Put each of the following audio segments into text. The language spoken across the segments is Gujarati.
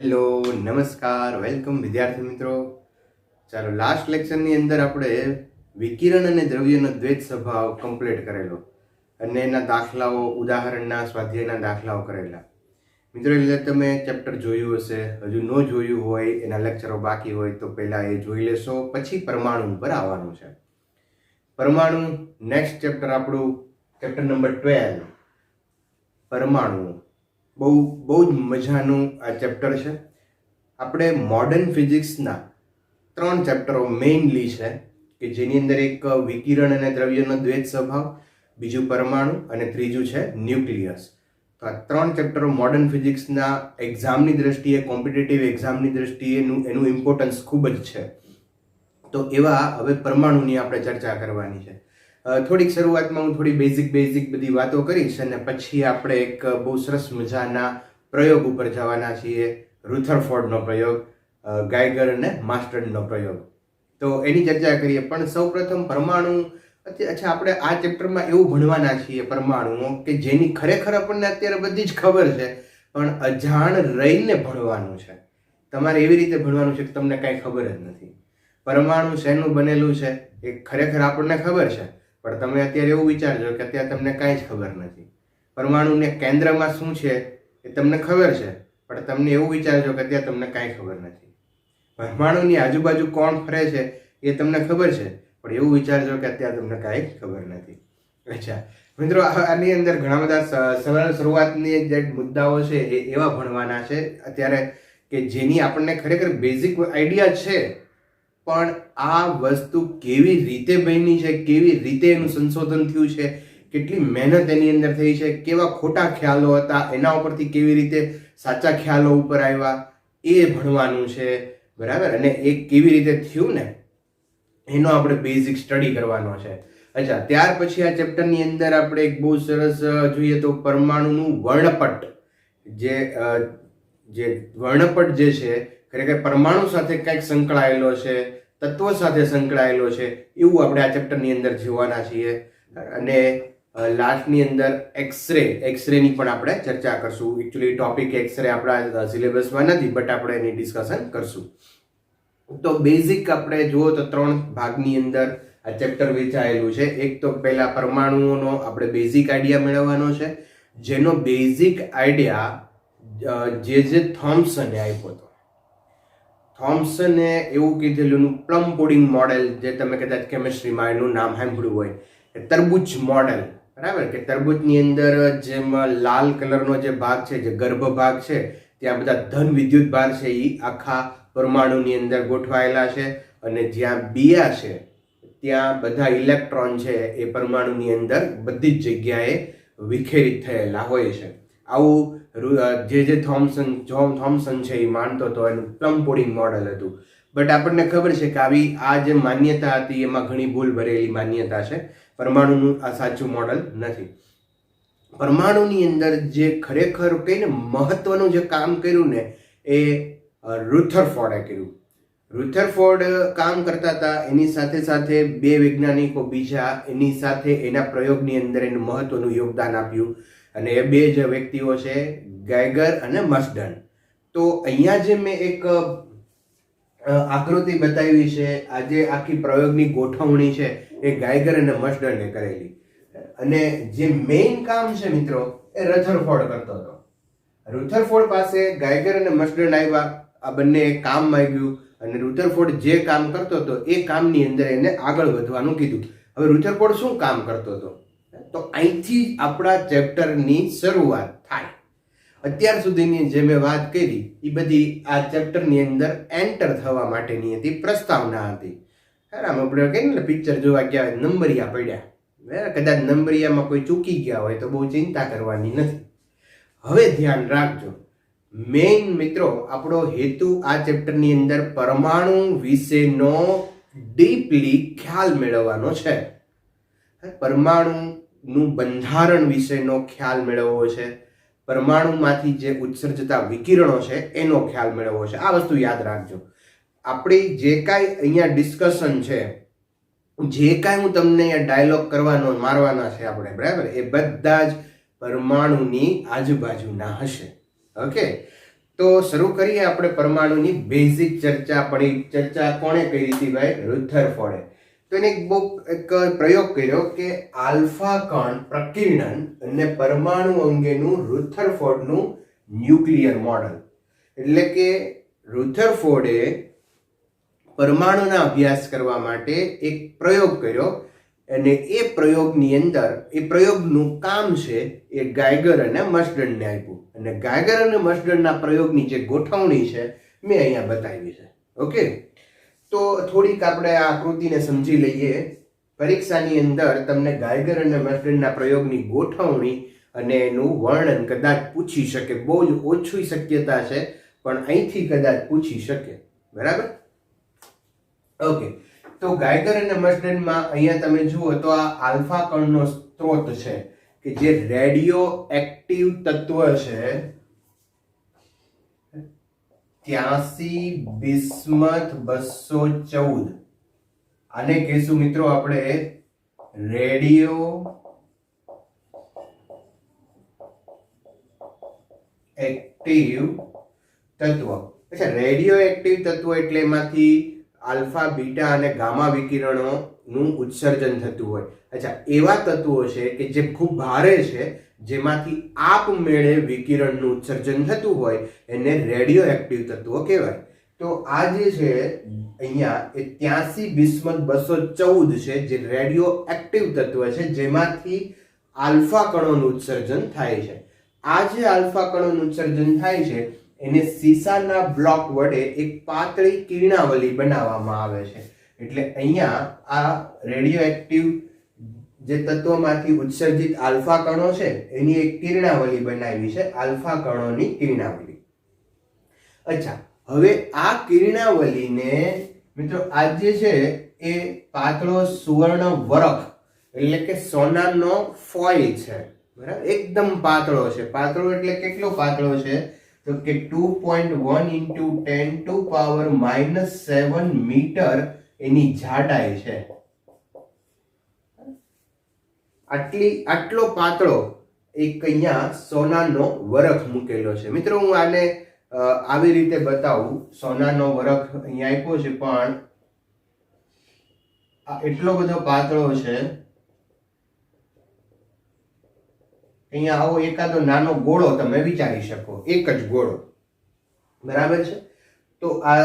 હેલો, નમસ્કાર, વેલકમ વિદ્યાર્થી મિત્રો. ચાલો, લાસ્ટ લેક્ચરની અંદર આપણે વિકિરણ અને દ્રવ્યનો દ્વૈત સ્વભાવ કમ્પ્લીટ કરેલો અને એના દાખલાઓ, ઉદાહરણના સ્વાધ્યાયના દાખલાઓ કરેલા. મિત્રો, એટલે તમે ચેપ્ટર જોયું હશે, હજુ ન જોયું હોય, એના લેક્ચરો બાકી હોય તો પહેલાં એ જોઈ લેશો, પછી પરમાણુ ઉપર આવવાનું છે. પરમાણુ નેક્સ્ટ ચેપ્ટર આપણું ચેપ્ટર નંબર 12 પરમાણુ. બહુ જ મજાનું આ ચેપ્ટર છે. આપણે મોડર્ન ફિઝિક્સના 3 ચેપ્ટરો મેઇનલી છે કે જેની અંદર એક વિકિરણ અને દ્રવ્યનો દ્વૈત સ્વભાવ, બીજું પરમાણુ અને ત્રીજું છે ન્યુક્લિયસ. તો આ 3 ચેપ્ટરો મોડર્ન ફિઝિક્સના એક્ઝામની દ્રષ્ટિએ, કોમ્પિટિટિવ એક્ઝામની દ્રષ્ટિએ એનું ઇમ્પોર્ટન્સ ખૂબ જ છે. તો એવા હવે પરમાણુની આપણે ચર્ચા કરવાની છે. થોડીક શરૂઆતમાં હું થોડી બેઝિક બધી વાતો કરીશ અને પછી આપણે એક બહુ સરસ મજાના પ્રયોગ ઉપર જવાના છીએ. રુથરફોર્ડનો પ્રયોગ, ગાયગર અને માસ્ટર્નનો પ્રયોગ. તો એની ચર્ચા કરીએ. પણ સૌપ્રથમ પરમાણુ, અચ્છા, આપણે આ ચેપ્ટરમાં એવું ભણવાના છીએ પરમાણુઓ કે જેની ખરેખર આપણને અત્યારે બધી જ ખબર છે, પણ અજાણ રહીને ભણવાનું છે. તમારે એવી રીતે ભણવાનું છે કે તમને કાંઈ ખબર જ નથી. પરમાણુ શેનું બનેલું છે એ ખરેખર આપણને ખબર છે, પણ તમે અત્યારે એવું વિચારજો કે અત્યારે તમને કાંઈ જ ખબર નથી. પરમાણુને કેન્દ્રમાં શું છે એ તમને ખબર છે, પણ તમને એવું વિચારજો કે અત્યારે તમને કાંઈ ખબર નથી. પરમાણુની આજુબાજુ કોણ ફરે છે એ તમને ખબર છે, પણ એવું વિચારજો કે અત્યારે તમને કાંઈ ખબર નથી. અચ્છા મિત્રો, આની અંદર ઘણા બધા સરળ શરૂઆતની જે મુદ્દાઓ છે એ એવા ભણવાના છે અત્યારે કે જેની આપણને ખરેખર બેઝિક આઈડિયા છે, પણ આ વસ્તુ કેવી રીતે બની છે, કેવી રીતે એનું સંશોધન થયું છે, કેટલી મહેનત એની અંદર થઈ છે, કેવા ખોટા ખ્યાલો હતા, એના ઉપરથી કેવી રીતે સાચા ખ્યાલો ઉપર આવ્યા, એ ભણવાનું છે. બરાબર? અને એ કેવી રીતે થયું ને એનો આપણે બેઝિક સ્ટડી કરવાનો છે. અચ્છા, ત્યાર પછી આ ચેપ્ટરની અંદર આપણે એક બહુ સરસ જોઈએ તો પરમાણુનું વર્ણપટ, જે વર્ણપટ જે છે ખરેખર પરમાણુ સાથે કંઈક સંકળાયેલો છે, તત્વો સાથે સંકળાયેલો છે, એવું આપણે આ ચેપ્ટરની અંદર જોવાના છીએ. અને લાસ્ટની અંદર એક્સરેની પણ આપણે ચર્ચા કરશું. એકચ્યુઅલી ટોપિક એક્સરે આપણા સિલેબસમાં નથી, બટ આપણે એની ડિસ્કશન કરશું. તો બેઝિક આપણે જુઓ તો 3 ભાગની અંદર આ ચેપ્ટર વહેંચાયેલું છે. એક તો પહેલા પરમાણુઓનો આપણે બેઝિક આઈડિયા મેળવવાનો છે, જેનો બેઝિક આઈડિયા જે થોમ્સને આપ્યો હતો. થોમ્સને એવું કીધેલું પ્લમ પુડિંગ મોડેલ, જે તમે કદાચ કેમિસ્ટ્રીમાં એનું નામ સાંભળ્યું હોય, તરબૂચ મોડેલ. બરાબર? કે તરબૂચની અંદર જેમ લાલ કલરનો જે ભાગ છે, જે ગર્ભ ભાગ છે, ત્યાં બધા ધન વિદ્યુત ભાર છે એ આખા પરમાણુની અંદર ગોઠવાયેલા છે, અને જ્યાં બીયા છે ત્યાં બધા ઇલેક્ટ્રોન છે એ પરમાણુની અંદર બધી જ જગ્યાએ વિખેરિત થયેલા હોય છે. આવું જે થોમ્સન છે એ માનતો હતો, એનું પ્લમ પુડિંગ મોડેલ હતું. બટ આપણને ખબર છે કે આ જે માન્યતા હતી એમાં ઘણી ભૂલ ભરેલી માન્યતા છે. પરમાણુનું આ સાચું મોડેલ નથી. પરમાણુની અંદર જે ખરેખર કહીને મહત્વનું જે કામ કર્યું ને એ રુથરફોર્ડે કર્યું. રુથરફોર્ડ કામ કરતા હતા, એની સાથે સાથે 2 વૈજ્ઞાનિકો બીજા એની સાથે એના પ્રયોગની અંદર એનું મહત્વનું યોગદાન આપ્યું, અને એ 2 જે વ્યક્તિઓ છે ગાયગર અને મસ્ડન. તો અહીંયા જે મેં એક આકૃતિ બતાવી છે, આજે આખી પ્રયોગની ગોઠવણી છે એ ગાયગર અને મસ્ડને કરેલી. અને જે મેઇન કામ છે મિત્રો એ રથરફોર્ડ કરતો હતો. રુથરફોર્ડ પાસે ગાયગર અને મસ્ડન આવ્યા, આ બંને કામ માંગ્યું, અને રુથરફોર્ડ જે કામ કરતો હતો એ કામની અંદર એને આગળ વધવાનું કીધું. હવે રુથરફોર્ડ શું કામ કરતો હતો? તો અહીંથી આપણા ચેપ્ટરની શરૂઆત થાય. અત્યાર સુધીની જે મેં વાત કરી એ બધી આ ચેપ્ટરની અંદર એન્ટર થવા માટેની હતી, પ્રસ્તાવના હતી. આમ આપણે કહીએ ને પિક્ચર જોવા ગયા નંબરિયા પડ્યા, કદાચ નંબરિયામાં કોઈ ચૂકી ગયા હોય તો બહુ ચિંતા કરવાની નથી. હવે ધ્યાન રાખજો, મેઇન મિત્રો આપણો હેતુ આ ચેપ્ટરની અંદર પરમાણુ વિશેનો ડીપલી ખ્યાલ મેળવવાનો છે. પરમાણુનું બંધારણ વિશેનો ખ્યાલ મેળવવો છે, પરમાણુમાંથી જે ઉત્સર્જતા વિકિરણો છે એનો ખ્યાલ મેળવવો છે. આ વસ્તુ યાદ રાખજો. આપણી જે કાંઈ અહીંયા ડિસ્કશન છે, જે કાંઈ હું તમને અહીંયા ડાયલોગ મારવાના છે આપણે, બરાબર, એ બધા જ પરમાણુની આજુબાજુના હશે. ઓકે, તો શરૂ કરીએ આપણે પરમાણુની બેઝિક ચર્ચા. પણ એ ચર્ચા કોણે કરી હતી ભાઈ? રુથરફોર્ડે. તો એને એક પ્રયોગ કર્યો કે આલ્ફા કણ પ્રકીર્ણન અને પરમાણુ અંગેનું રુથરફોર્ડનું ન્યુક્લિયર મોડલ. એટલે કે રુથરફોર્ડે પરમાણુના અભ્યાસ કરવા માટે એક પ્રયોગ કર્યો અને એ પ્રયોગની અંદર એ પ્રયોગનું કામ છે એ ગાયગર અને મર્સડનને આપ્યું. અને ગાયગર અને મર્સડનના પ્રયોગની જે ગોઠવણી છે મેં અહીંયા બતાવી છે. ઓકે, તો થોડીક આપણે આ આકૃતિને સમજી લઈએ. પરીક્ષાની અંદર તમને ગાયગર અને મર્સડનના પ્રયોગની ગોઠવણી અને એનું વર્ણન કદાચ પૂછી શકે. બહુ જ ઓછી શક્યતા છે, પણ અહીંથી કદાચ પૂછી શકે. બરાબર? ઓકે, તો ગાયગર અને મર્સડનમાં અહીંયા તમે જુઓ તો આ આલ્ફા કણનો સ્ત્રોત છે કે જે રેડિયો એક્ટિવ તત્વ છે 83 બિસ્મથ 214. આને કહીશું મિત્રો આપણે રેડિયો એક્ટિવ તત્વ. અચ્છા, રેડિયો એક્ટિવ તત્વ એટલે એમાંથી આલ્ફા, બીટા અને ગામા વિકિરણોનું ઉત્સર્જન થતું હોય. અચ્છા, એવા તત્વો છે કે જે ખૂબ ભારે છે, જેમાંથી આપમેળે વિકિરણનું ઉત્સર્જન થતું હોય, એને રેડિયો એક્ટિવ તત્વો કહેવાય. તો આ જે છે અહીંયા એ 83 બિસ્મથ 214 છે, જે રેડિયો એક્ટિવ તત્વ છે, જેમાંથી આલ્ફા કણોનું ઉત્સર્જન થાય છે. આ જે આલ્ફા કણોનું ઉત્સર્જન થાય છે એને સીસાના બ્લોક વડે એક પાતળી કિરણાવલી બનાવવામાં આવે છે. એટલે અહીંયા આ રેડિયો એક્ટિવ જે તત્વોમાંથી ઉત્સર્જિત આલ્ફા કણો છે એની એક કિરણાવલી બનાવી છે, આલ્ફા કણોની કિરણાવલી. અચ્છા, હવે આ કિરણાવલીને મિત્રો આ જે છે એ પાતળો સુવર્ણ વરખ એટલે કે સોનાનો ફોઇલ છે. બરાબર? એકદમ પાતળો છે. પાતળો એટલે કેટલો પાતળો છે? તો કે 2.1 × 10⁻⁻7 મીટર એની જાડાઈ છે. આટલો પાતળો એક અહીંયા સોનાનો વરખ મૂકેલો છે. મિત્રો હું આને આવી રીતે બતાવું. સોનાનો વરખ અહીંયા આપ્યો છે, પણ આ એટલો બધો પાતળો છે. અહીંયા આવો એકાદો નાનો ગોળો તમે વિચારી શકો, એક જ ગોળો. બરાબર છે? તો આ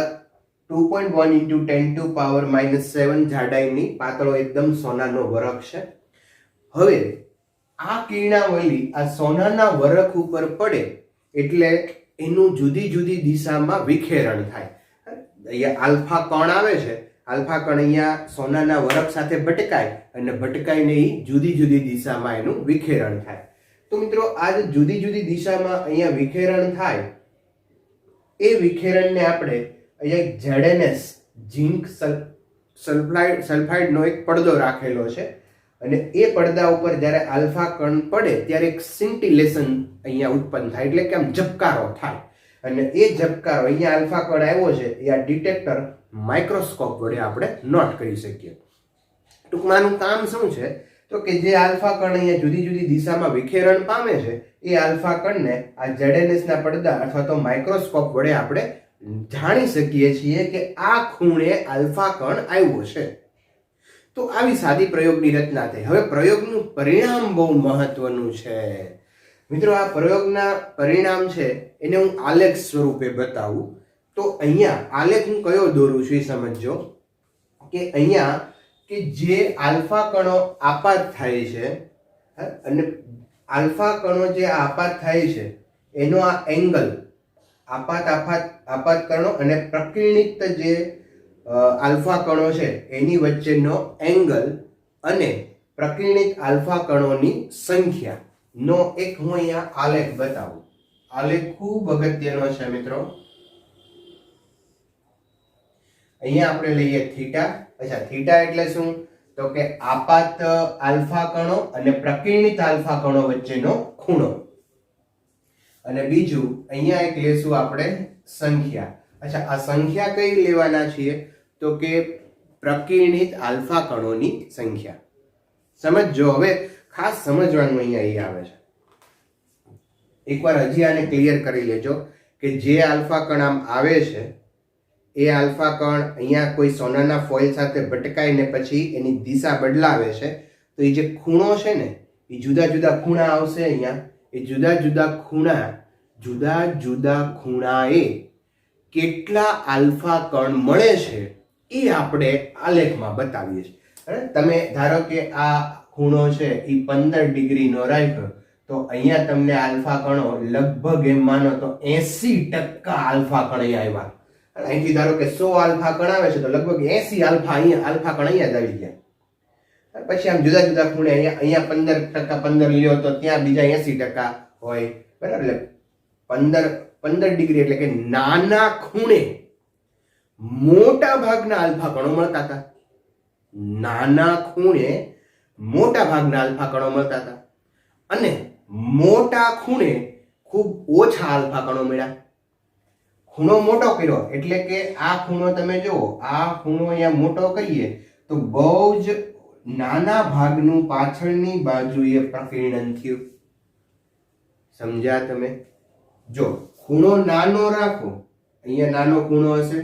2.1 × 10⁻⁻7 જાડાઈની પાતળો એકદમ સોનાનો વરખ છે. હવે આ કિરણાવલી આ સોનાના વરખ ઉપર પડે એટલે એનું જુદી જુદી દિશામાં વિખેરણ થાય. અહીંયા આલ્ફા કણ આવે છે, આલ્ફા કણ અહીંયા સોનાના વરખ સાથે ભટકાય અને ભટકાઈને એ જુદી જુદી દિશામાં એનું વિખેરણ થાય. તો મિત્રો આ જે જુદી જુદી દિશામાં અહીંયા વિખેરણ થાય એ વિખેરણને આપણે અહીંયા ZnS ઝિંક સલ્ફાઇડનો એક પડદો રાખેલો છે અને એ પડદા ઉપર જ્યારે આલ્ફા કણ પડે ત્યારે એક સિન્ટિલેશન અહીંયા ઉત્પન્ન થાય, એટલે કે આમ ઝબકારો થાય. અને એ ઝબકારો અહીંયા આલ્ફા કણ આવ્યો છે એ આ ડિટેક્ટર માઇક્રોસ્કોપ વડે આપણે નોટ કરી શકીએ. ટૂંકમાં આનું કામ શું છે? તો કે જે આલ્ફા કણ અહીંયા જુદી જુદી દિશામાં વિખેરણ પામે છે એ આલ્ફા કણને આ ZnS ના પડદા અથવા તો માઇક્રોસ્કોપ વડે આપણે જાણી શકીએ છીએ કે આ ખૂણે આલ્ફા કણ આવ્યો છે. તો આવી સાદી પ્રયોગની રચના થઈ. હવે પ્રયોગનું પરિણામ બહુ મહત્વનું છે. મિત્રો આ પ્રયોગના પરિણામ છે એને હું આલેખ સ્વરૂપે બતાવું. તો અહીંયા આલેખ હું કયો દોરું છું એ સમજો કે અહીંયા કે જે આલ્ફા કણો આપાત થાય છે અને આલ્ફા કણો જે આપાત થાય છે એનો આ એંગલ આપાત કણો અને પ્રકીર્ણિત જે આલ્ફા કણો છે એની વચ્ચેનો એંગલ અને પ્રકીર્ણિત આલ્ફા કણોની સંખ્યા નો એક હું અહીંયા આલેખ બતાવું. આલેખ ખૂબ અગત્યનો છે મિત્રો. અહીંયા આપણે લઈએ થીટા. અચ્છા, થીટા એટલે શું? તો કે આપાત આલ્ફા કણો અને પ્રકીર્ણિત આલ્ફા કણો વચ્ચેનો ખૂણો. અને બીજું અહીંયા એક લેશું આપણે સંખ્યા. અચ્છા, આ સંખ્યા કઈ લેવાના છીએ? તો કે પ્રકીર્ણિત આલ્ફા કણોની સંખ્યા. સમજો. હવે ખાસ સમજવાનું અહીંયા એ આવે છે. એકવાર હજી આને ક્લિયર કરી લેજો કે જે આલ્ફા કણ આમ આવે છે એ આલ્ફા કણ અહીંયા કોઈ સોનાના ફોઇલ સાથે ભટકાઈને પછી એની દિશા બદલાવે છે. તો એ જે ખૂણો છે ને એ જુદા જુદા ખૂણા આવશે અહીંયા. એ જુદા જુદા ખૂણાએ કેટલા આલ્ફા કણ મળે છે એ આપણે આલેખમાં બતાવીએ છીએ. તમે ધારો કે આ ખૂણો છે એ 15 ડિગ્રીનો રાખ્યો તો અહીંયા તમને આલ્ફા કણો લગભગ એમ માનો તો 80% આલ્ફા કણ અહીંયા આવ્યા. અહીંથી ધારો કે 100 આલ્ફા કણ આવે છે તો લગભગ 80 આલ્ફા કણ અહીંયા જ આવી ગયા. પછી આમ જુદા જુદા ખૂણે અહીંયા 15% લ્યો તો ત્યાં બીજા 80% હોય. બરાબર, 15 ડિગ્રી એટલે કે નાના ખૂણે મોટા ભાગના આલ્ફા કણો મળતા હતા. નાના ખૂણે મોટા ભાગના આલ્ફા કણો મળતા હતા અને મોટા ખૂણે ખૂબ ઓછા આલ્ફા કણો મળ્યા. ખૂણો મોટો કર્યો એટલે કે આ ખૂણો તમે જુઓ, આ ખૂણો અહીંયા મોટો કરીએ તો બહુ જ નાના ભાગનું પાછળની બાજુએ પ્રકીર્ણન થયું. સમજ્યા તમે? જો ખૂણો નાનો રાખો, અહીંયા નાનો ખૂણો હશે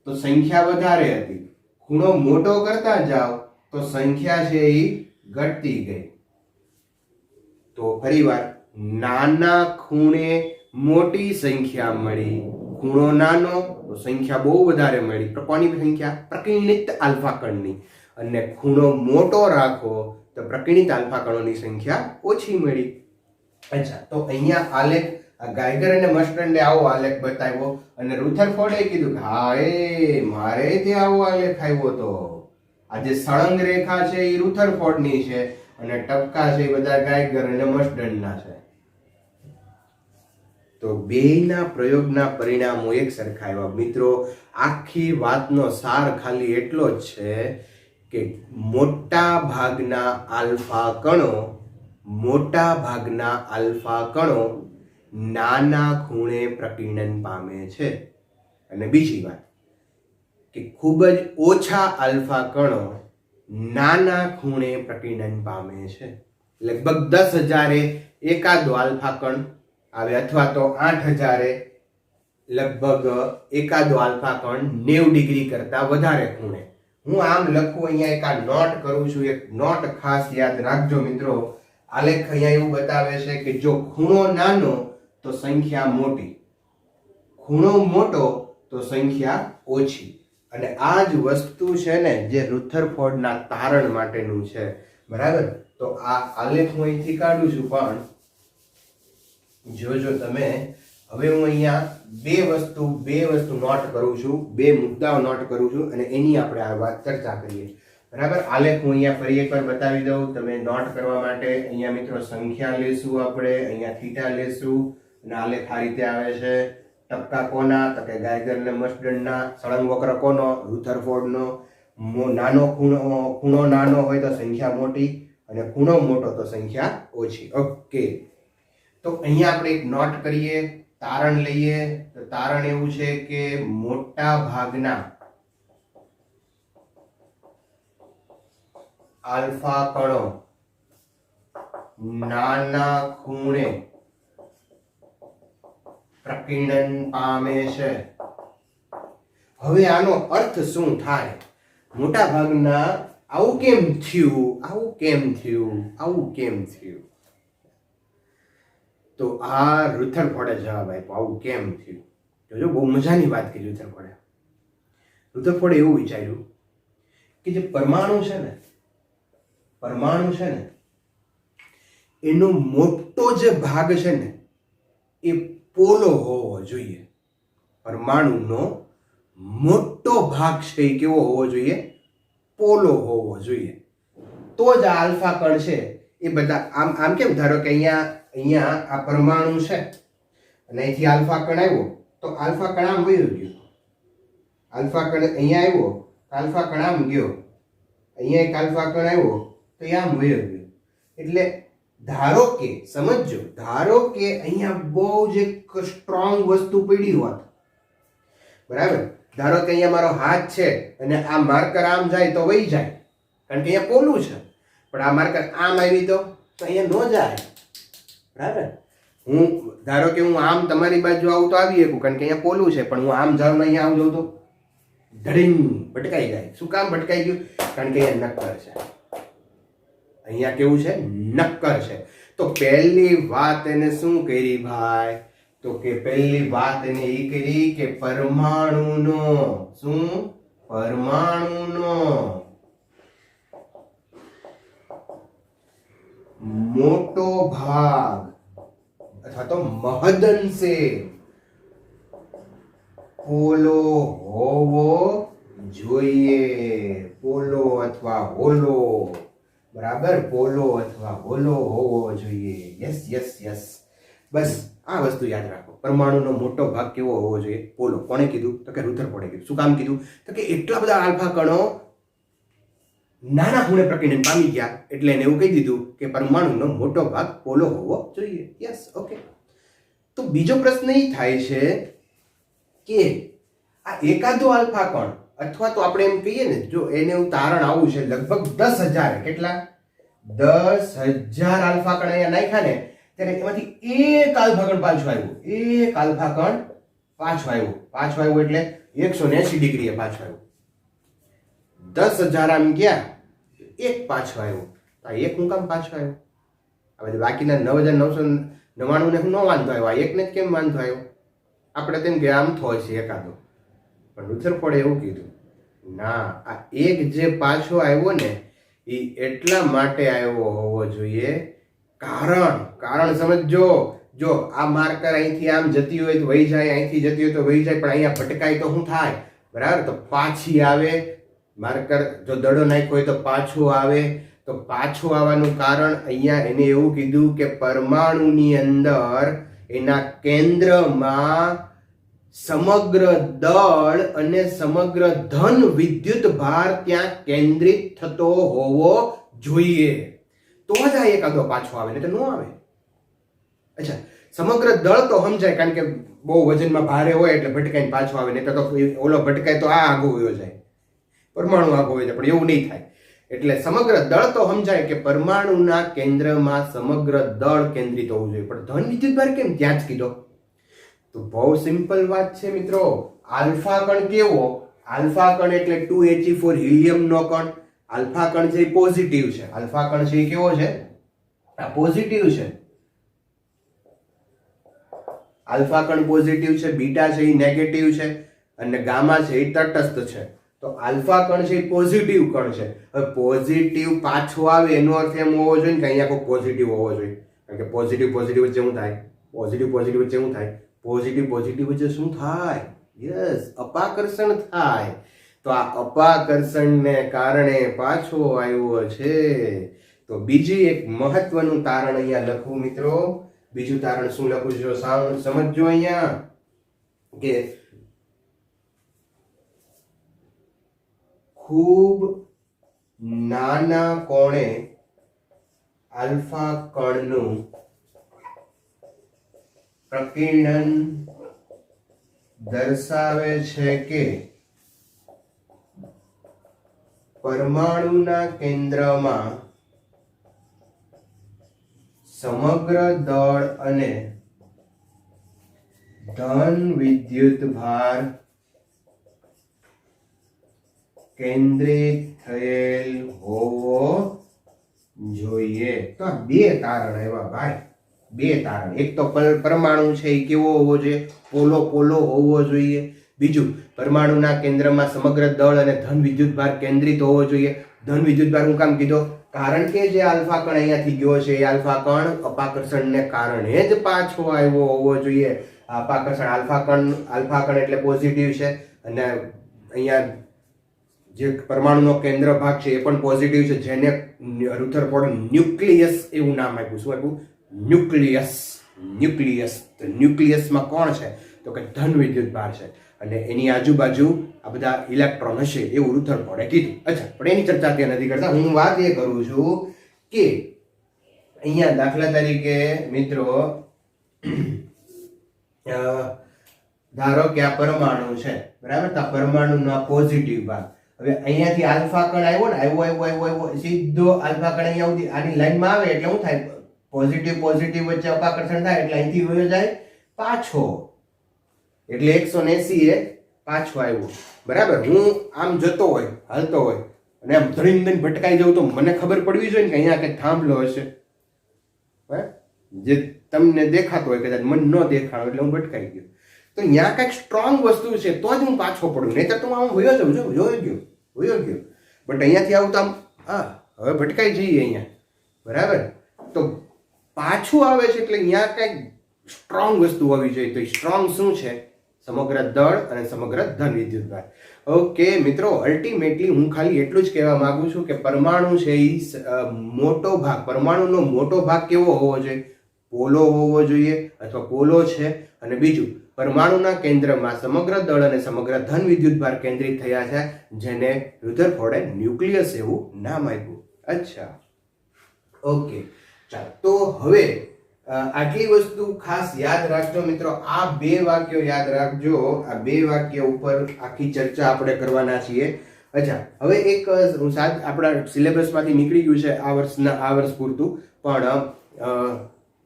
તો સંખ્યા વધારે હતી. ખૂણો મોટો કરતા જાઓ તો સંખ્યા છે એ ઘટતી ગઈ. તો ફરીવાર, નાના ખૂણે મોટી સંખ્યા મળી, ખૂણો નાનો તો સંખ્યા બહુ વધારે મળી. કોની સંખ્યા? પ્રકીર્ણિત આલ્ફા કણની. અને ખૂણો મોટો રાખો તો પ્રકીર્ણિત આલ્ફા કણોની સંખ્યા ઓછી મળી. અચ્છા, તો અહીંયા આલેખ ગાયગર અને મસ્ટર્ને આવો આલેખ બતાવ્યો અને રુથરફોર્ડે કીધું કે હા મારે તે આવો આલેખ આવ્યો. તો આ જે સળંગ રેખા છે એ રુથરફોર્ડની છે અને ટપકા છે એ બધા ગાયગર અને મસ્ટર્નના છે. તો બેયના પ્રયોગના પરિણામો એક સરખા આવ્યા. મિત્રો, આખી વાતનો સાર ખાલી એટલો જ છે કે મોટા ભાગના આલ્ફા કણો નાના ખૂણે પ્રકીર્ણન પામે છે. અને બીજી વાત કે ખૂબ જ ઓછા આલ્ફા કણો નાના ખૂણે પ્રકીર્ણન પામે છે. લગભગ 10,000 એકાદો આલ્ફા કણ આવે અથવા તો 8,000 લગભગ એકાદો આલ્ફા કણ 90 ડિગ્રી કરતા વધારે ખૂણે. હું આમ લખું, અહીંયા એક આ નોટ કરું છું. એક નોટ ખાસ યાદ રાખજો મિત્રો. આલેખ અહીંયા એવું બતાવે છે કે જો ખૂણો નાનો તો સંખ્યા મોટી, ખૂણો મોટો તો સંખ્યા ઓછી. અને આ જ વસ્તુ છે ને જે રુથરફોર્ડના તારણ માટેનું છે. બરાબર, તો આ આલેખ હું અહીંથી કાઢું છું, પણ જોજો તમે. હવે હું અહીંયા બે વસ્તુ નોટ કરું છું, બે મુદ્દાઓ નોટ કરું છું અને એની આપણે આ વાત ચર્ચા કરીએ. બરાબર, આલેખ હું અહીંયા ફરી એકવાર બતાવી દઉં. તમે નોટ કરવા માટે અહીંયા મિત્રો સંખ્યા લેશું, આપણે અહીંયા થીટા લેશું અને આલેખ આ રીતે આવે છે. ટપકા કોના? તો કે ગાયગર ને મસ્ટર્નના. સળંગ વક્ર કોનો? રુથરફોર્ડનો. નાનો ખૂણો નાનો હોય તો સંખ્યા મોટી અને ખૂણો મોટો તો સંખ્યા ઓછી. ઓકે, તો અહીંયા આપણે એક નોટ કરીએ, તારણ લઈએ. તો તારણ એવું છે કે મોટા ભાગના આલ્ફા કણો નાના ખૂણે પ્રકીર્ણન પામે છે. હવે આનો અર્થ શું થાય? મોટા ભાગના આવું કેમ થયું? તો આ રુથરફોર્ડે જવાબ આપ્યો, આવું કેમ થયું. જોજો, બહુ મજાની વાત કરી રુથરફોર્ડે. રુથરફોર્ડે એવું વિચાર્યું કે જે પરમાણુ છે ને એનો મોટો જે ભાગ છે ને એ પોલો હોવો જોઈએ. પરમાણુનો મોટો ભાગ છે એ કેવો હોવો જોઈએ? પોલો હોવો જોઈએ. તો જ આ આલ્ફા કણ છે એ બધા આમ કેમ, ધારો કે અહીંયા આ પરમાણુ છે અને અહીંથી આલ્ફા કણ આવ્યો તો આલ્ફા કણ આમ વયો ગયો. આલ્ફા કણ અહીંયા આવ્યો, આલ્ફા કણ આમ ગયો. અહીંયા એક આલ્ફા કણ આવ્યો તો એ આમ વયો ગયો. એટલે ધારો કે અહીંયા બહુ જ એક સ્ટ્રોંગ વસ્તુ પડી હોત. બરાબર, ધારો કે અહીંયા મારો હાથ છે અને આ માર્કર આમ જાય તો વહી જાય, કારણ કે અહીંયા પોલું છે. પણ આ માર્કર આમ આવી તો અહીંયા ન જાય. બરાબર, હું ધારો કે હું આમ તમારી બાજુ આવું તો આવી શકું, કારણ કે અહીંયા પોલું છે, પણ હું આમ જાઉં ને અહીંયા આમ જાઉં તો ધડીંગ ભટકાઈ જાય. શું કામ ભટકાઈ ગયું? કારણ કે અહીંયા નક્કર છે. અહીંયા કેવું છે? નક્કર છે. તો પહેલી વાત એને શું કરી ભાઈ? તો કે પહેલી વાત એને એ કરી કે પરમાણુનો શું? પરમાણુનો મોટો ભાગ અથવા તો મહદંશે પોલો હોવો જોઈએ. પોલો અથવા હોલો, બરાબર, પોલો અથવા હોલો હોવો જોઈએ. Yes yes yes. બસ આ વસ્તુ યાદ રાખો. પરમાણુનો મોટો ભાગ કેવો હોવો જોઈએ? પોલો. કોણે કીધું? તો કે રુથરફોર્ડે કીધું. શું કામ કીધું? તો કે એટલા બધા આલ્ફા કણો નાના ખૂણે પ્રકીર્ણન પામી ગયા એટલે એને એવું કહી દીધું કે પરમાણુનો મોટો ભાગ પોલો હોવો જોઈએ. Yes, okay. તો બીજો પ્રશ્ન એ થાય છે કે આ એકાદો આલ્ફા કણ અથવા તો આપણે એમ કહીએ ને, જો એને એવું તારણ આવું છે લગભગ 10,000, કેટલા? 10,000 આલ્ફા કણ અહીંયા નાખ્યા ને, ત્યારે એમાંથી એક આલ્ફા કણ પાછો આવ્યો. એક આલ્ફા કણ પાછો આવ્યો. પાછો આવ્યો એટલે 180 ડિગ્રીએ પાછો આવ્યો. 10,000 આમ ગયા, એક પાછો આવ્યો. આ એક હું કામ પાછો આવ્યો? હવે બાકીના 9,999 ને હું ન વાંધો આવ્યો, આ એકને જ કેમ વાંધો આવ્યો? આપણે તેમ કે આમ થો છે એકાદો, પણ રુથરફોર્ડે એવું કીધું ના, આ એક જે પાછો આવ્યો ને એ એટલા માટે આવ્યો હોવો જોઈએ. કારણ સમજો. જો આ માર્કર અહીંથી આમ જતી હોય તો વહી જાય, અહીંથી જતી હોય તો વહી જાય, પણ અહીંયા ભટકાય તો શું થાય? બરાબર, તો પાછી આવે. માર્કર જો દડો નાખ્યો હોય તો પાછું આવે. તો પાછું આવવાનું કારણ અહીંયા એને એવું કીધું કે પરમાણુની અંદર એના કેન્દ્રમાં સમગ્ર દળ અને સમગ્ર ધન વિદ્યુત ભાર ત્યાં કેન્દ્રિત થતો હોવો જોઈએ. તો જ આ એકાદો પાછો આવે, નહીં તો ન આવે. અચ્છા, સમગ્ર દળ તો સમજાય, કારણ કે બહુ વજનમાં ભારે હોય એટલે ભટકાઈને પાછો આવે, નહીં તો ઓલો ભટકાય તો આ આગો વયો જાય, પરમાણુ આગો વયો જાય, પણ એવું નહીં થાય. એટલે સમગ્ર દળ તો સમજાય કે પરમાણુના કેન્દ્રમાં સમગ્ર દળ કેન્દ્રિત હોવું જોઈએ, પણ ધન વિદ્યુત ભાર કેમ ત્યાં જ કીધો? તો બહુ સિમ્પલ વાત છે મિત્રો. આલ્ફા કણ કેવો? આલ્ફા કણ એટલે 2He4 હિલિયમ નો કણ. આલ્ફા કણ છે એ પોઝિટિવ છે. આલ્ફા કણ છે એ કેવો છે? આ પોઝિટિવ છે. આલ્ફા કણ પોઝિટિવ છે, બીટા છે એ નેગેટિવ છે, અને ગામા છે એ તટસ્થ છે. તો આલ્ફા કણ છે એ પોઝિટિવ કણ છે. હવે પોઝિટિવ પાછો આવે એનો અર્થ એમ હોવો જોઈએ કે અહીંયા કોઈ પોઝિટિવ હોવો જોઈએ, કારણ કે પોઝિટિવ પોઝિટિવ વચ્ચે શું થાય? પોઝિટિવ પોઝિટિવ વચ્ચે શું થાય? પોઝિટિવ પોઝિટિવ વચ્ચે શું થાય? યસ, અપાકર્ષણ થાય. તો આ અપાકર્ષણને કારણે પાછો આવ્યો છે. તો બીજી એક મહત્વનું તારણ અહીંયા લખવું મિત્રો. બીજું તારણ શું લખું છું સમજજો અહીંયા, કે ખૂબ નાના કોણે આલ્ફા કણનું પ્રકીર્ણન દર્શાવે છે કે પરમાણુના કેન્દ્રમાં સમગ્ર દળ અને ધન વિદ્યુત ભાર કેન્દ્રિત થયેલ હોવો જોઈએ. તો આ બે તારણ આવ્યા ભાઈ, બે તારણ. એક તો પરમાણુ છે એ કેવો હોવો જોઈએ? પોલો પોલો હોવો જોઈએ. બીજું, પરમાણુના કેન્દ્રમાં સમગ્ર દળ અને ધન વિદ્યુત ભાર કેન્દ્રિત હોવો જોઈએ. ધન વિદ્યુત ભાર હું કામ કીધો? કારણ કે જે આલ્ફા કણ અહીંયાથી ગયો છે એ આલ્ફા કણ અપાકર્ષણને કારણે જ પાછો આવ્યો હોવો જોઈએ. અપાકર્ષણ આલ્ફા કણ એટલે પોઝિટિવ છે, અને અહીંયા જે પરમાણુનો કેન્દ્ર ભાગ છે એ પણ પોઝિટિવ છે, જેને રુથરફોર્ડ ન્યુક્લિયસ એવું નામ આપ્યું. શું આપ્યું? ન્યુક્લિયસ. ન્યુક્લિયસ. તો ન્યુક્લિયસમાં કોણ છે? તો કે ધન વિદ્યુત ભાર છે, અને એની આજુબાજુ આ બધા ઇલેક્ટ્રોન હશે એવું રુથરફોર્ડે કીધું. અચ્છા, પણ એની ચર્ચા ત્યાં નથી કરતા. હું વાત એ કરું છું કે અહીંયા દાખલા તરીકે મિત્રો ધારો કે આ પરમાણુ છે, બરાબર? તો આ પરમાણુનો પોઝિટિવ ભાગ, હવે અહીંયાથી આલ્ફા કણ આવ્યો ને, આવ્યો સીધો આલ્ફા કણ અહીંયા સુધી આની લાઈનમાં આવે એટલે શું થાય? પોઝિટિવ પોઝિટિવ વચ્ચે અપાકર્ષણ થાય એટલે અહીંથી વયો જાય પાછો, એટલે 180 એ પાછો આવ્યો. બરાબર. હું આમ જતો હોય, હાલતો હોય અને આમ ધડીને ભટકાઈ જાઉં તો મને ખબર પડવી જોઈએ ને કે અહીંયા કંઈક થાંભલો હશે, જે તમને દેખાતો હોય, કદાચ મને ન દેખાડો એટલે હું ભટકાઈ ગયો. તો ત્યાં કંઈક સ્ટ્રોંગ વસ્તુ છે તો જ હું પાછો પડું, નહીં તો હું આમ વયો જાઉં, જોઈ ગયો. બટ અહીંયાથી આવું તો આમ હવે ભટકાઈ જઈએ અહીંયા. બરાબર. તો પાછું આવે છે એટલે અહીંયા કંઈક સ્ટ્રોંગ વસ્તુ હોવી જોઈએ. તો એ સ્ટ્રોંગ શું છે? સમગ્ર દળ અને સમગ્ર ધન વિદ્યુતભાર. ઓકે મિત્રો, અલ્ટિમેટલી હું ખાલી એટલું જ કહેવા માંગુ છું કે પરમાણુ છે એ મોટો ભાગ, પરમાણુનો મોટો ભાગ કેવો હોવો જોઈએ? પોલો હોવો જોઈએ અથવા પોલો છે. અને બીજું, પરમાણુના કેન્દ્રમાં સમગ્ર દળ અને સમગ્ર ધન વિદ્યુતભાર કેન્દ્રિત થયા છે, જેને રુધરફોર્ડે ન્યુક્લિયસ એવું નામ આપ્યું. અચ્છા, ઓકે, ચાલો. તો હવે આટલી વસ્તુ ખાસ યાદ રાખજો મિત્રો. આ 2 વાક્યો યાદ રાખજો. આ 2 વાક્ય ઉપર આખી ચર્ચા આપણે કરવાના છીએ. અચ્છા, હવે એક આપણા સિલેબસમાંથી નીકળી ગયું છે આ વર્ષ પૂરતું, પણ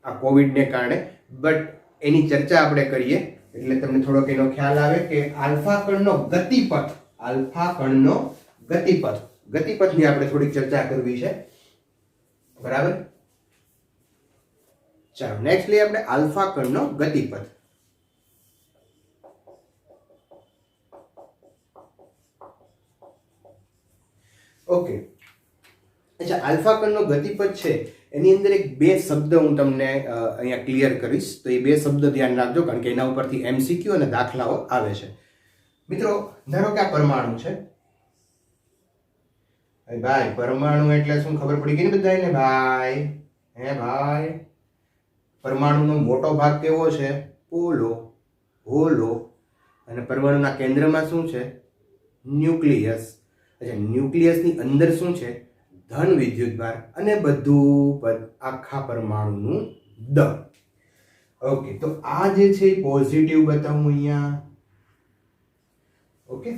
આ કોવિડને કારણે, બટ એની ચર્ચા આપણે કરીએ એટલે તમને થોડોક એનો ખ્યાલ આવે કે આલ્ફા કણનો ગતિપથની આપણે થોડીક ચર્ચા કરવી છે. બરાબર. ચાલો, નેક્સ્ટ લઈએ આપણે આલ્ફા કણનો ગતિપથ. ઓકે. અચ્છા, આલ્ફા કણનો ગતિપથ છે એની અંદર એક 2 શબ્દ હું તમને અહીંયા ક્લિયર કરીશ. તો એ 2 શબ્દ ધ્યાન રાખજો, કારણ કે એના ઉપરથી MCQ અને દાખલાઓ આવે છે. મિત્રો, ધારો કે આ પરમાણુ છે. ભાઈ, પરમાણુ એટલે શું ખબર પડી ગઈ ને બધાને? ભાઈ, ભાઈ, પરમાણુનો મોટો ભાગ કેવો છે? પોલો, હોલો. અને પરમાણુના કેન્દ્રમાં શું છે? ન્યુક્લિયસ. અચ્છા, ન્યુક્લિયસની અંદર શું છે? ધન વિદ્યુતભાર અને બધું આખા પરમાણુનું દળ. ઓકે, તો આ જે છે પોઝિટિવ બતાવું અહીંયા. ઓકે,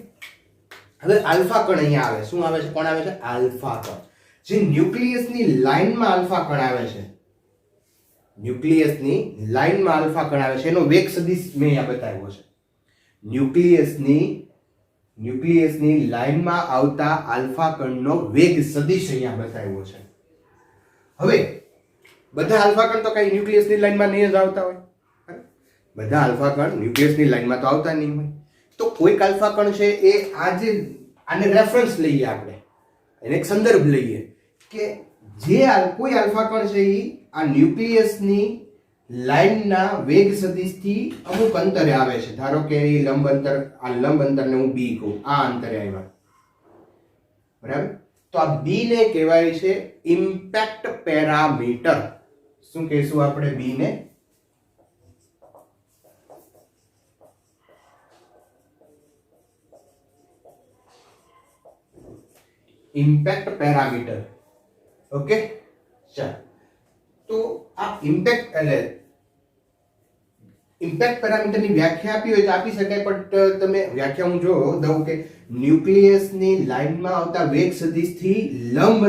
હવે આલ્ફા કણ અહીંયા આવે. શું આવે છે? કોણ આવે છે? આલ્ફા કણ. જે ન્યુક્લિયસની લાઈનમાં આલ્ફા કણ આવે છે, ન્યુક્લિયસની લાઈનમાં આલ્ફા કણ આવે છે, એનો વેગ સદિશ મેં અહીંયા બતાવ્યો છે. ન્યુક્લિયસની લાઈનમાં આવતા આલ્ફા કણનો વેગ સદિશ અહીંયા બતાવ્યો છે. હવે બધા આલ્ફા કણ તો કઈ ન્યુક્લિયસની લાઈનમાં નહીં જ આવતા હોય. બધા આલ્ફા કણ ન્યુક્લિયસની લાઈનમાં તો આવતા નહીં હોય. તો કોઈક આલ્ફા કણ છે એ આને રેફરન્સ લઈએ આપણે, એને એક સંદર્ભ લઈએ કે જે કોઈ આલ્ફા કણ છે એ આ ન્યુક્લિયસની લાઈનના વેગ સદિશથી અમુક અંતરે આવે છે. ધારો કે એ લંબ અંતર, આ લંબ અંતરને હું b કહું, આ અંતરે આવ્યા. બરાબર. તો આ b ને કહેવાય છે ઇમ્પેક્ટ પેરામીટર. શું કહેશું આપણે b ને? Impact parameter. ઓકે, ચાલો. તો આ ઇમ્પેક્ટ પેરામીટરની વ્યાખ્યા આપી હોય તો આપી શકાય, પણ તમે વ્યાખ્યા હું જો દઉં કે ન્યુક્લિયસની લાઈનમાં આવતા વેગ સદિશથી લંબ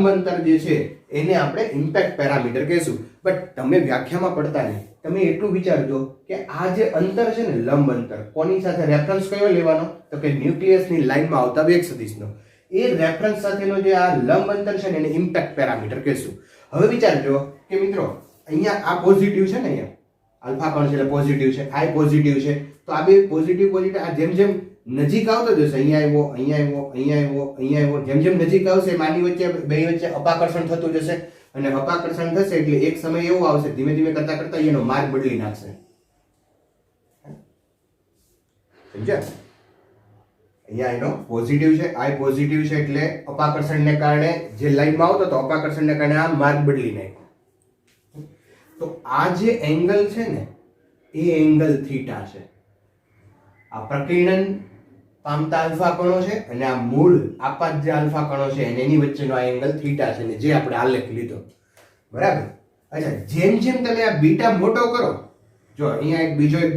અંતર જે છે એને આપણે ઇમ્પેક્ટ પેરામીટર કહેશું. બટ તમે વ્યાખ્યામાં પડતા નહીં, તમે એટલું વિચારજો કે આ જે અંતર છે ને, લંબ અંતર, કોની સાથે રેફરન્સ કયો લેવાનો? તો કે ન્યુક્લિયસની લાઈનમાં આવતા વેગ સદિશનો. એ રેફરન્સ સાથેનો જે આ લંબ અંતર છે ને એને ઇમ્પેક્ટ પેરામીટર કહેશું. હવે વિચારજો કે મિત્રો, અહીંયા આ પોઝિટિવ છે ને, અહીંયા આલ્ફા કણ છે એટલે પોઝિટિવ છે, આ પોઝિટિવ છે. તો આ બે પોઝિટિવ આ જેમ જેમ નજીક આવતો જશે, અહીંયા આવ્યો, જેમ જેમ નજીક આવશે આની વચ્ચે બે વચ્ચે અપાકર્ષણ થતું જશે, અને અપાકર્ષણ થશે એટલે એક સમય એવો આવશે ધીમે ધીમે કરતા એનો માર્ગ બદલી નાખશે. સમજ્યા? અહીંયા એનો પોઝિટિવ છે, આ પોઝિટિવ છે એટલે અપાકર્ષણને કારણે જે લાઈનમાં આવતો તો અપાકર્ષણને કારણે આ માર્ગ બદલી નાખ્યો. તો આ જે એંગલ છે ને એ એંગલ થીટા છે. આ પ્રકીર્ણન પામતા આલ્ફા કણો છે અને આ મૂળ આપાત જે આલ્ફા કણો છે એની વચ્ચેનો આ એંગલ થીટા છે, ને જે આપણે આલેખ લીધો. બરાબર. અચ્છા, જેમ જેમ તમે આ બીટા મોટો કરો, જો અહીંયા એક બીજો એક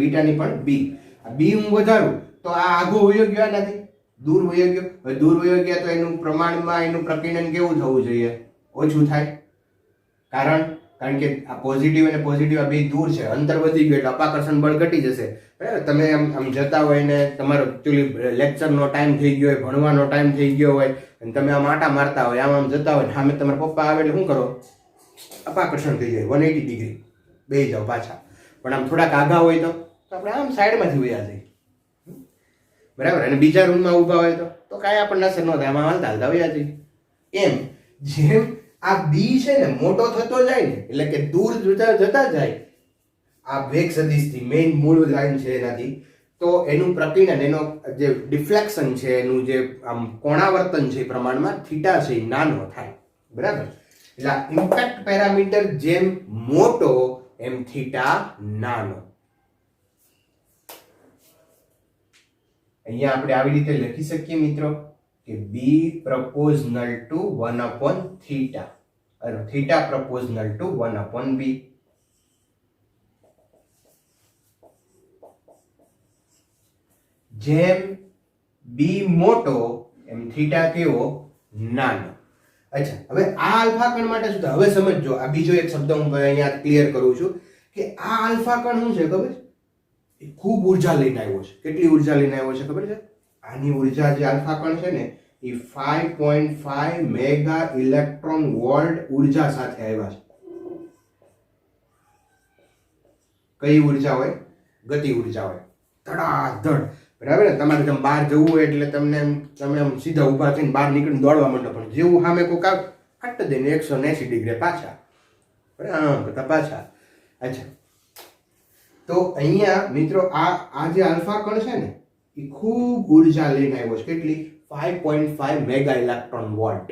બીટાની પણ બી, આ બી હું વધારું તો આ આગો વયો ગયો, નથી દૂર વયો ગયો. હવે દૂર વયો ગયા તો એનું પ્રમાણમાં એનું પ્રકીર્ણન કેવું થવું જોઈએ? ઓછું થાય. કારણ કે આ પોઝિટિવ અને પોઝિટિવ આ બે દૂર છે, અંતર વધી ગયું એટલે અપાકર્ષણ બળ ઘટી જશે. બરાબર, તમે આમ જતા હોય ને તમારો એકચ્યુઅલી લેક્ચરનો ટાઈમ થઈ ગયો હોય, ભણવાનો ટાઈમ થઈ ગયો હોય અને તમે આમ આટા મારતા હોય, આમ જતા હોય, સામે તમારા પપ્પા આવે એટલે શું કરો? અપાકર્ષણ થઈ જાય 180 ડિગ્રી, બેસી જાઓ પાછા. પણ આમ થોડાક આઘા હોય તો આપણે આમ સાઈડમાંથી વયા જઈએ. બરાબર, અને બીજા રૂમમાં ઊભા હોય તો કાંઈ આપણને અસર ન થાય, આમાં હાલતા હાલતા વયા જઈએ. એમ જેમ આ બી છે ને મોટો થતો જાય ને એટલે કે દૂર જતા જાય આ વેગ સદિશથી, મેઇન મૂળ લાઈન છે એનાથી, તો એનું પ્રકિર્ણન, એનો જે ડિફ્લેક્શન છે, એનું જે આમ કોણાવર્તન છે પ્રમાણમાં થીટા છે એ નાનો થાય. બરાબર, એટલે ઇમ્પેક્ટ પેરામીટર જેમ મોટો એમ થીટા નાનો. અહીંયા આપણે આવી રીતે લખી શકીએ મિત્રો કે b proportional to 1/θ, theta proportional to 1/b. જેમ b મોટો એમ થીટા કેવો? નાનો. અચ્છા, હવે આ આલ્ફા કણ માટે શું થાય? હવે સમજો, આ બીજો એક શબ્દ હું અહીંયા ક્લિયર કરું છું કે આ આલ્ફા કણ શું છે ખબર છે? એ ખૂબ ઉર્જા લઈને આવ્યો છે. કેટલી ઉર્જા લઈને આવ્યો છે ખબર છે? આની ઉર્જા જે આલ્ફા કણ છે ને એ 5.5 મેગા ઇલેક્ટ્રોન વોલ્ટ ઉર્જા સાથે આવ્યા છે. કઈ ઉર્જા હોય? ગતિ ઉર્જા હોય, ધડાધડ. બરાબર ને, તમારે જેમ બહાર જવું હોય એટલે તમે આમ સીધા ઊભા થઈને બહાર નીકળીને દોડવા માંડો, પણ જેવું સામે કોઈક ફટ દઈને 180 ડિગ્રી પાછા, બરાબર, બધા પાછા. અચ્છા, તો અહીંયા મિત્રો આ જે આલ્ફા કણ છે ને એ ખૂબ ઉર્જા લઈને આવ્યો છે. કેટલી? 5.5 મેગા ઇલેક્ટ્રોન વોલ્ટ.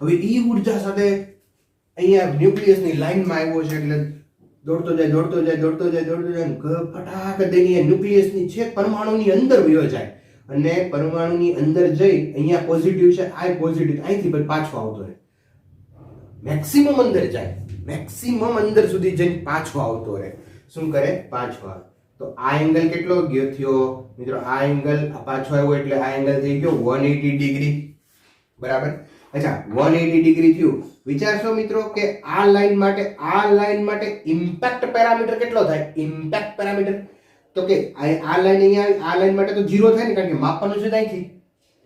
હવે એ ઉર્જા સાથે અહીંયા ન્યુક્લિયસની લાઈનમાં આવ્યો છે એટલે દોડતો જાય ફટાક દઈને ન્યુક્લિયસની છેક પરમાણુની અંદર વયો જાય અને પરમાણુની અંદર જઈ અહીંયા પોઝિટિવ છે, આ પોઝિટિવ અહીંથી પછી પાછો આવતો રહે, મેક્સિમમ અંદર જાય, મેક્સિમમ અંદર સુધી જઈને પાછો આવતો રહે. શું કરે? પાછો આવે. તો આ એંગલ કેટલો ગયો થયો મિત્રો? આ એંગલ પાછો આવ્યો એટલે આ એંગલ થઈ ગયો 180 ડિગ્રી. બરાબર. અચ્છા, 180 ડિગ્રી થયું. વિચારશો મિત્રો કે આ લાઈન માટે ઇમ્પેક્ટ પેરામીટર કેટલો થાય? ઇમ્પેક્ટ પેરામીટર તો કે આ લાઈન અહીંયા આ લાઈન માટે તો 0 થાય ને, કારણ કે માપવાનું છે અહીંથી.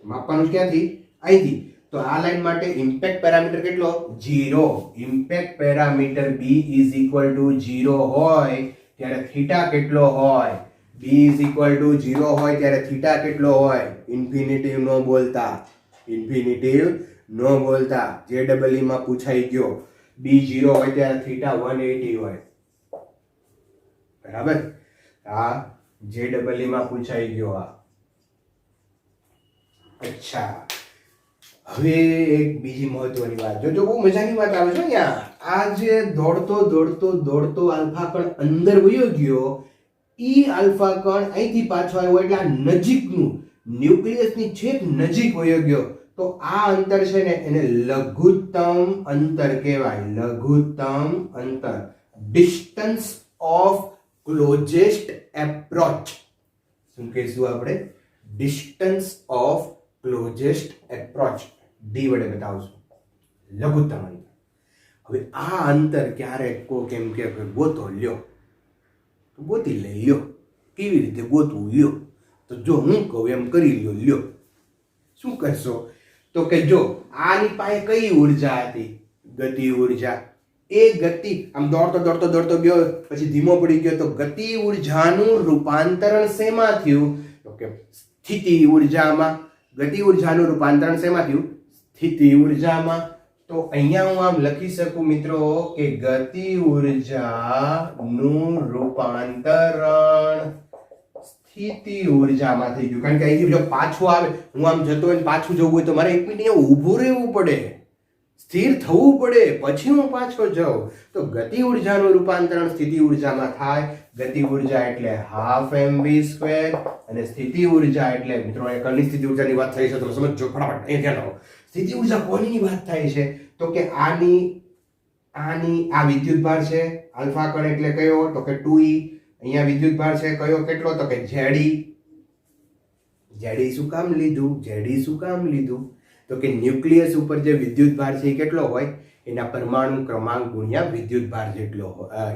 માપવાનું ક્યાંથી? અહીંથી. તો આ લાઈન માટે ઇમ્પેક્ટ પેરામીટર કેટલો? 0. Impact parameter b is equal to 0 હોય ત્યારે થીટા કેટલો હોય? b ઇઝ ઇક્વલ ટુ 0 હોય ત્યારે થીટા કેટલો હોય? ઇન્ફિનિટિવ નો બોલતા, ઇન્ફિનિટિવ નો બોલતા. JEE માં પૂછાઈ ગયો, b 0 હોય ત્યારે થીટા 180 હોય. બરાબર, આ JEE માં પૂછાઈ ગયો આ. અચ્છા, હવે એક બીજી મહત્વની વાત જો બહુ મજાની વાત આવે છે અહીંયા. આ જે દોડતો આલ્ફા કણ અંદર વયો ગયો, ઈ આલ્ફા કણ અહીંથી પાછો આવ્યો એટલે આ નજીકનું ન્યુક્લિયસની છેક નજીક વયો ગયો. તો આ અંતર છે ને એને લઘુત્તમ અંતર કહેવાય. લઘુત્તમ અંતર, ડિસ્ટન્સ ઓફ ક્લોઝેસ્ટ એપ્રોચ. શું કહીશું આપણે? Distance of closest approach. D વડે બતાવશું. લઘુત્તમ અંતર. હવે આ અંતર ક્યારેક કોક એમ કે ગોતો લ્યો, તો ગોતી લઈ લ્યો. કેવી રીતે ગોતવું લ્યો? તો જો હું કહું એમ કરી લ્યો. શું કરશો? તો કે જો આની પાસે કઈ ઉર્જા હતી? ગતિ ઉર્જા. એ ગતિ આમ દોડતો ગયો, પછી ધીમો પડી ગયો, તો ગતિ ઉર્જાનું રૂપાંતરણ શેમાં થયું? તો કે સ્થિતિ ઉર્જામાં. ગતિ ઉર્જાનું રૂપાંતરણ શેમાં થયું? સ્થિતિ ઉર્જામાં. તો અહીંયા હું આમ લખી શકું મિત્રો કે ગતિ ઉર્જાનું રૂપાંતરણ સ્થિતિ ઉર્જામાં થઈ ગયું. કારણ કે અહીંથી જો પાછું આવે, હું આમ જતો હોય પાછું જવું હોય તો મારે એક મિનિટ ઊભું રહેવું પડે, સ્થિર થવું પડે, પછી હું પાછો જાઉં. તો ગતિ ઉર્જાનું રૂપાંતરણ સ્થિતિ ઉર્જામાં થાય. ગતિ ઉર્જા એટલે હાફ mv², અને સ્થિતિ ઉર્જા એટલે મિત્રો કણની સ્થિતિ ઉર્જાની વાત થઈ છે તો સમજો ફટાફટ. અહીં ધ્યાન રાખો. સ્થિતિ ઉર્જા કોની વાત થાય છે? તો કે આની આ વિદ્યુતભાર છે, આલ્ફા કણ એટલે કયો? તો કે 2e. અહીંયા વિદ્યુતભાર છે કયો? કેટલો? તો કે Ze. શું કામ લીધું? તો કે ન્યુક્લિયસ ઉપર જે વિદ્યુતભાર છે એ કેટલો હોય? એના પરમાણુ ક્રમાંક ગુણ્યા વિદ્યુત ભાર જેટલો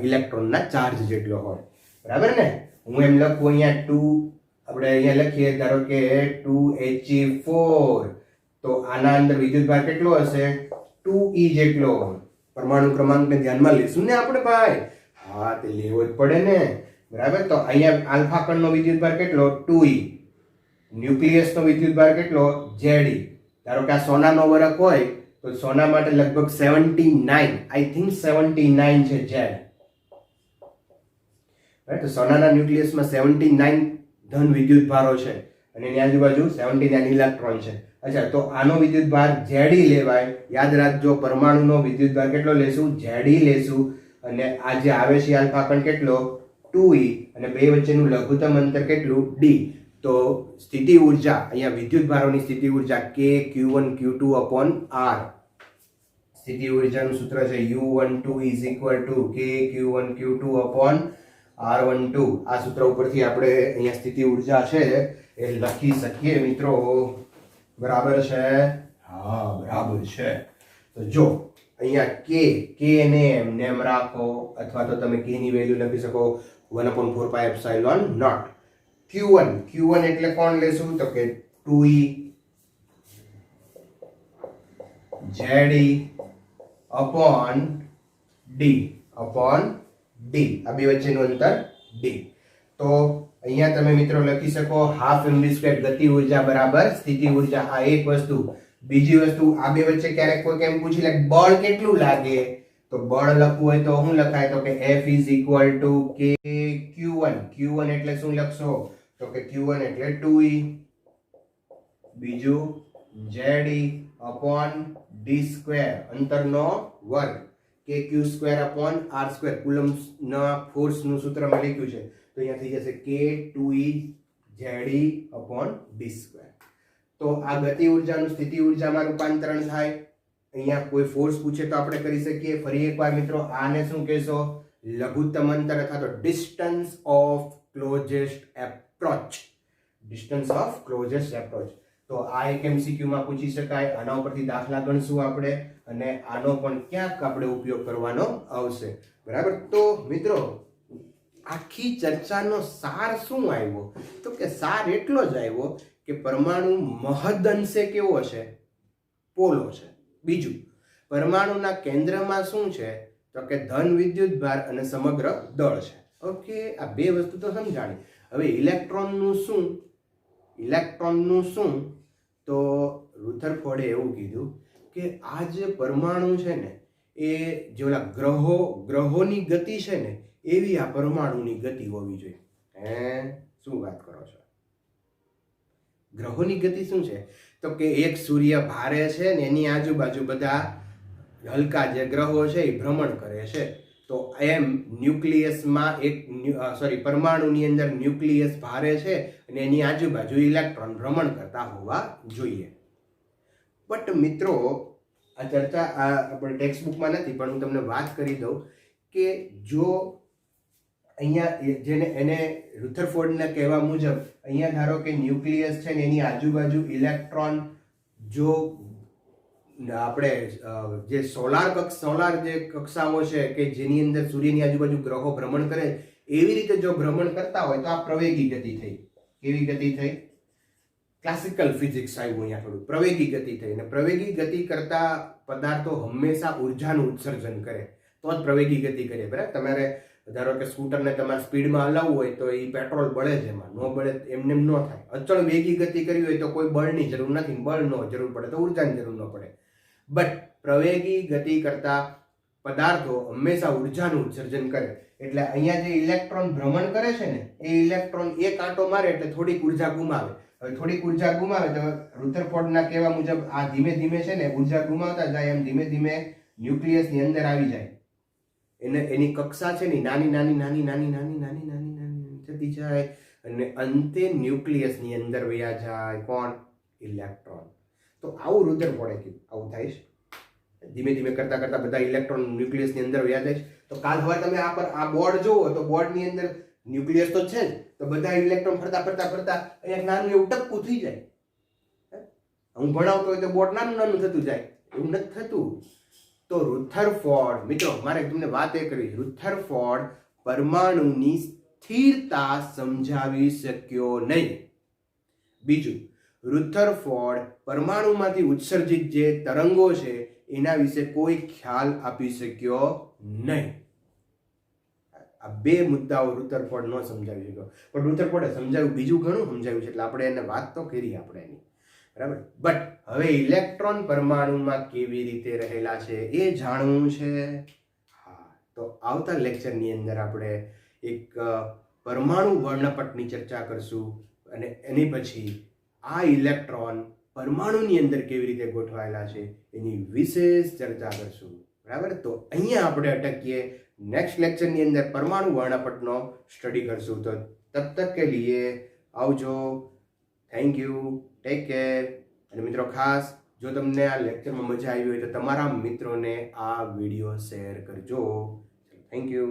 ઇલેક્ટ્રોનના ચાર્જ જેટલો હોય. બરાબર ને? હું એમ લખું અહીંયા 2, આપણે અહીંયા લખીએ ધારો કે 2He4, તો આના અંદર વિદ્યુત ભાર કેટલો હશે? 2E જેટલો. પરમાણુ ક્રમાંકને ધ્યાનમાં લેશું ને આપણે ભાઈ? હા, તે લેવો જ પડે ને. બરાબર, તો અહીંયા આલ્ફા કણનો વિદ્યુત ભાર કેટલો? 2E. ન્યુક્લિયસનો વિદ્યુત ભાર કેટલો? Ze. ધારો કે આ સોનાનો વરખ હોય તો સોના માટે લગભગ 79, આઈ થિંક 79 છે Z. રાઈટ, તો સોનાના ન્યુક્લિયસમાં 79 ધન વિદ્યુત ભારો છે અને એની આજુબાજુ 79 ઇલેક્ટ્રોન છે. અચ્છા, તો આનો વિદ્યુત ભાર Ze લેવાય. યાદ રાખજો, પરમાણુનો વિદ્યુત ભાર કેટલો લેશું? Ze લેશું. અને આ જે આવે છે આલ્ફા કણ કેટલો? 2E. અને બે વચ્ચેનું લઘુત્તમ અંતર કેટલું? D. તો સ્થિતિ ઊર્જા, અહીંયા વિદ્યુત ભારોની સ્થિતિ ઊર્જા K Q1 Q2 upon R. સ્થિતિ ઊર્જાનું સૂત્ર છે U12 is equal to K Q1 Q2 upon R12. આ સૂત્ર ઉપરથી આપણે અહીંયા સ્થિતિ ઊર્જા છે એ લખી શકીએ મિત્રો. બરાબર છે? હા, બરાબર છે. તો જો અહીંયા K ને એમ રાખો, અથવા તો તમે K ની વેલ્યુ લખી શકો 1/4πε0. Q1 એટલે કોણ લેશું? તો કે 2E Ze upon D. આ બે વચ્ચેનું અંતર D. તો અહીંયા તમે મિત્રો લખી શકો હાફ mv² ગતિ ઊર્જા બરાબર સ્થિતિ ઊર્જા. આ એક વસ્તુ. બીજી વસ્તુ, આ બે વચ્ચે ક્યારેક કોઈ કેમ પૂછી લે બળ કેટલું લાગે, તો બળ લખવું હોય તો શું લખાય? તો કે F is equal to K Q1 એટલે શું લખશો? તો કે Q1 એટલે 2E. બીજું Ze upon D², અંતરનો વર્ગ. K(Q²) upon R², કુલમ્બના ફોર્સનું સૂત્ર મેં લખ્યું છે, તો અહીંયા થઈ જશે K2E Ze upon D². તો આ ગતિ ઉર્જાનું સ્થિતિ ઉર્જામાં રૂપાંતરણ થાય. અહીંયા કોઈ ફોર્સ પૂછે તો આપણે કરી શકીએ. ફરી એકવાર મિત્રો, આને શું કહેશો? લઘુત્તમ અંતર અથવા તો distance of closest approach. Distance of closest approach. તો આ એક MCQ માં પૂછી શકાય. આના ઉપરથી દાખલા ગણશું આપણે, અને આનો પણ ક્યાંક આપણે ઉપયોગ કરવાનો આવશે. બરાબર, તો મિત્રો આખી ચર્ચાનો સાર શું આવ્યો? તો કે સાર એટલો જ આવ્યો કે પરમાણુ મહદઅંશે કેવો છે? પોલો છે. બીજું, પરમાણુના કેન્દ્રમાં શું છે? તો કે ધન વિદ્યુત ભાર અને સમગ્ર દળ છે. ઓકે, આ બે વસ્તુ તો સમજાણી. હવે ઇલેક્ટ્રોનનું શું? તો રુથરફોર્ડે એવું કીધું કે આ જે પરમાણુ છે ને, એ જે ઓલા ગ્રહોની ગતિ છે ને, એવી આ પરમાણુની ગતિ હોવી જોઈએ. શું વાત કરો છો? ગ્રહોની ગતિ શું છે? તો કે એક સૂર્ય ભારે છે ને એની આજુબાજુ બધા હલકા જે ગ્રહો છે એ ભ્રમણ કરે છે. તો એમ ન્યુક્લિયસમાં પરમાણુની અંદર ન્યુક્લિયસ ભારે છે અને એની આજુબાજુ ઇલેક્ટ્રોન ભ્રમણ કરતા હોવા જોઈએ. બટ મિત્રો, આ ચર્ચા આપણે ટેક્સ્ટ બુકમાં નથી, પણ હું તમને વાત કરી દઉં કે જો અહીંયા એને રુથરફોર્ડના કહેવા મુજબ અહીંયા ધારો કે ન્યુક્લિયસ છે ને એની આજુબાજુ ઇલેક્ટ્રોન, જો આપણે જે સોલાર જે કક્ષાઓ છે કે જેની અંદર સૂર્યની આજુબાજુ ગ્રહો ભ્રમણ કરે, એવી રીતે જો ભ્રમણ કરતા હોય તો આ પ્રવેગી ગતિ થઈ. કેવી ગતિ થઈ? ક્લાસિકલ ફિઝિક્સ આવ્યું અહીંયા થોડું. પ્રવેગી ગતિ થઈ. અને પ્રવેગી ગતિ કરતા પદાર્થો હંમેશા ઉર્જાનું ઉત્સર્જન કરે, તો જ પ્રવેગી ગતિ કરે. બરાબર, તમારે ધારો કે સ્કૂટરને તમારે સ્પીડમાં હલાવવું હોય તો એ પેટ્રોલ બળે જ, એમાં ન બળે એમને ન થાય. અચળ વેગી ગતિ કરવી હોય તો કોઈ બળની જરૂર નથી, બળનો જરૂર પડે તો ઉર્જાની જરૂર ન પડે. બટ પ્રવેગી ગતિ કરતા પદાર્થો હંમેશા ઉર્જાનું ઉત્સર્જન કરે. એટલે અહીંયા જે ઇલેક્ટ્રોન ભ્રમણ કરે છે ને, એ ઇલેક્ટ્રોન એક આંટો મારે એટલે થોડીક ઉર્જા ગુમાવે. હવે થોડીક ઉર્જા ગુમાવે તો રુથરફોર્ડના કહેવા મુજબ આ ધીમે ધીમે છે ને ઉર્જા ગુમાવતા જાય, એમ ધીમે ધીમે ન્યુક્લિયસની અંદર આવી જાય. એની કક્ષા છે ને નાની થતી જાય અને અંતે ન્યુક્લિયસની અંદર વયા જાય. કોણ? ઇલેક્ટ્રોન. તો આવું રુથરફોર્ડે કીધું, આવું થાય છે. ધીમે ધીમે કરતા કરતા બધા ઇલેક્ટ્રોન ન્યુક્લિયસની અંદર વયા જાય છે. તો કાલ સવારે તમે આ બોર્ડ જુઓ તો બોર્ડની અંદર ન્યુક્લિયસ તો છે જ, તો બધા ઇલેક્ટ્રોન ફરતા અહીંયા નાનું એવું ટપકું થઈ જાય. હું ભણાવતો હોય તો બોર્ડ નાનું થતું જાય, એવું નથી થતું. તો રુથરફોર્ડ, મિત્રો મારે તમને વાત એ કરવી, રુથરફોર્ડ પરમાણુની સ્થિરતા સમજાવી શક્યો નહીં. બીજું, રુથરફોર્ડ પરમાણુમાંથી ઉત્સર્જિત જે તરંગો છે એના વિશે કોઈ ખ્યાલ આપી શક્યો નહીં. આ બે મુદ્દાઓ રુથરફોર્ડ ન સમજાવી શક્યો, પણ રુથરફોર્ડે સમજાવ્યું, બીજું ઘણું સમજાવ્યું છે, એટલે આપણે એને વાત તો કરી આપણે એની, બરાબર. બટ હવે ઇલેક્ટ્રોન પરમાણુમાં કેવી રીતે રહેલા છે એ જાણવું છે. હા, તો આવતા લેક્ચરની અંદર આપણે એક પરમાણુ વર્ણપટની ચર્ચા કરશું અને એની પછી આ ઇલેક્ટ્રોન પરમાણુની અંદર કેવી રીતે ગોઠવાયેલા છે એની વિશેષ ચર્ચા કરશું, બરાબર. તો અહીંયા આપણે અટકીએ. નેક્સ્ટ લેક્ચરની અંદર પરમાણુ વર્ણપટનો સ્ટડી કરશું. તો તબ તક કે લીએ આવજો, થેન્ક યુ, ટેક કેર. અને મિત્રો ખાસ જો તમને આ લેક્ચરમાં મજા આવી હોય તો તમારા મિત્રોને આ વિડીયો શેર કરજો. Thank you.